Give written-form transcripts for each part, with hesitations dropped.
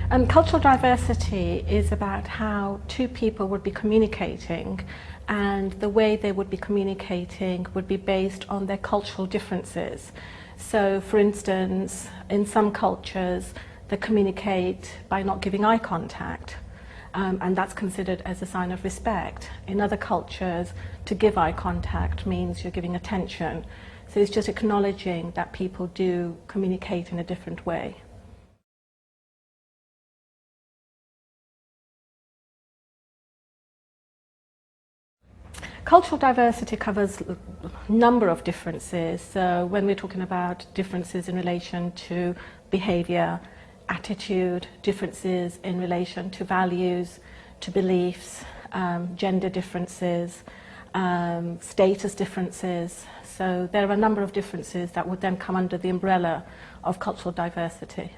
Cultural diversity is about how two people would be communicating, and the way they would be communicating would be based on their cultural differences. So, for instance, in some cultures, they communicate by not giving eye contact, and that's considered as a sign of respect. In other cultures, to give eye contact means you're giving attention. So it's just acknowledging that people do communicate in a different way. Cultural diversity covers a number of differences. So when we're talking about differences in relation to behaviour, attitude, differences in relation to values, to beliefs, gender differences, status differences. So there are a number of differences that would then come under the umbrella of cultural diversity.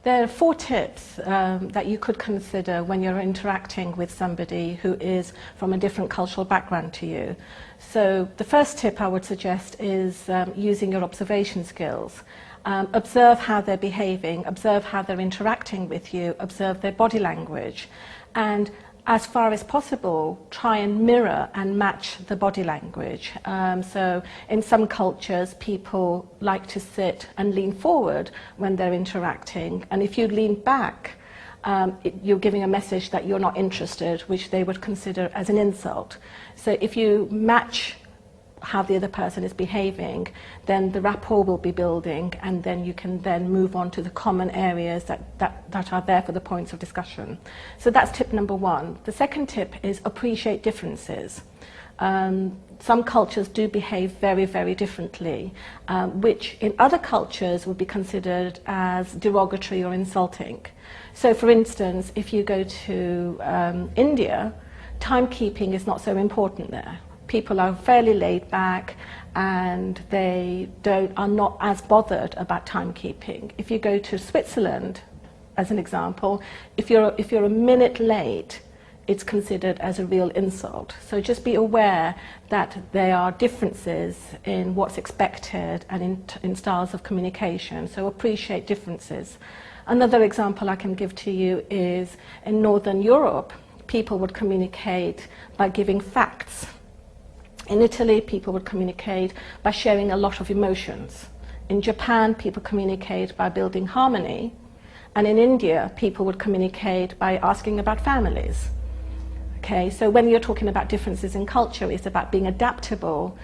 There are 4 tips that you could consider when you're interacting with somebody who is from a different cultural background to you. So the first tip I would suggest is using your observation skills. Observe how they're behaving, observe how they're interacting with you, observe their body language, and as far as possible, try and mirror and match the body language. So in some cultures, people like to sit and lean forward when they're interacting. And if you lean back, you're giving a message that you're not interested, which they would consider as an insult. So if you match how the other person is behaving, then the rapport will be building, and then you can then move on to the common areas that are there for the points of discussion. So that's tip number 1. The second tip is appreciate differences. Some cultures do behave very, very differently, which in other cultures would be considered as derogatory or insulting. So for instance, if you go to India, timekeeping is not so important there. People are fairly laid back, and they are not as bothered about timekeeping. If you go to Switzerland, as an example, if you're a minute late, it's considered as a real insult. So just be aware that there are differences in what's expected and in styles of communication. So appreciate differences. Another example I can give to you is in Northern Europe, people would communicate by giving facts. In Italy, people would communicate by sharing a lot of emotions. In Japan, people communicate by building harmony. And in India, people would communicate by asking about families. Okay, so when you're talking about differences in culture, it's about being adaptable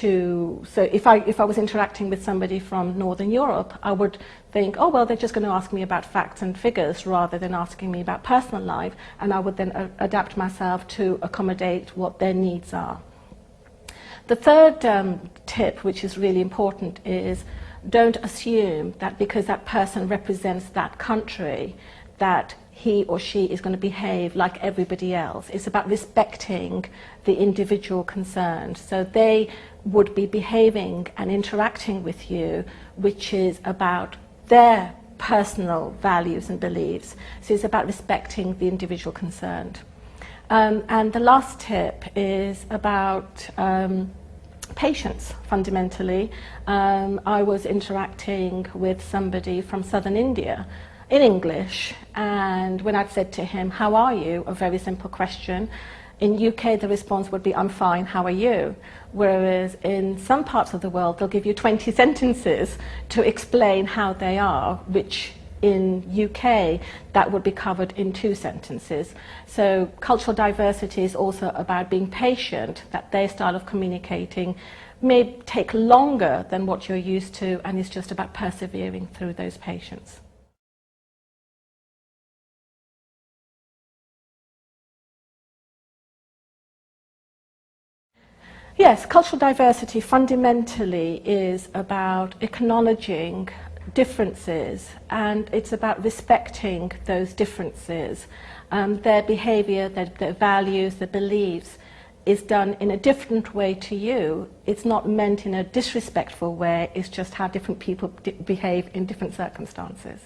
to... So if I was interacting with somebody from Northern Europe, I would think, oh, well, they're just going to ask me about facts and figures rather than asking me about personal life, and I would then adapt myself to accommodate what their needs are. The third tip, which is really important, is don't assume that because that person represents that country, that he or she is going to behave like everybody else. It's about respecting the individual concerned. So they would be behaving and interacting with you, which is about their personal values and beliefs. So it's about respecting the individual concerned. And the last tip is about patience, fundamentally. I was interacting with somebody from southern India in English, and when I'd said to him, "How are you?" a very simple question, in UK the response would be, "I'm fine, how are you?" Whereas in some parts of the world they'll give you 20 sentences to explain how they are, which in UK that would be covered in 2 sentences. So cultural diversity is also about being patient, that their style of communicating may take longer than what you're used to, and it's just about persevering through those patience. Yes, cultural diversity fundamentally is about acknowledging differences, and it's about respecting those differences. Their behaviour, their values, their beliefs is done in a different way to you. It's not meant in a disrespectful way, it's just how different people behave in different circumstances.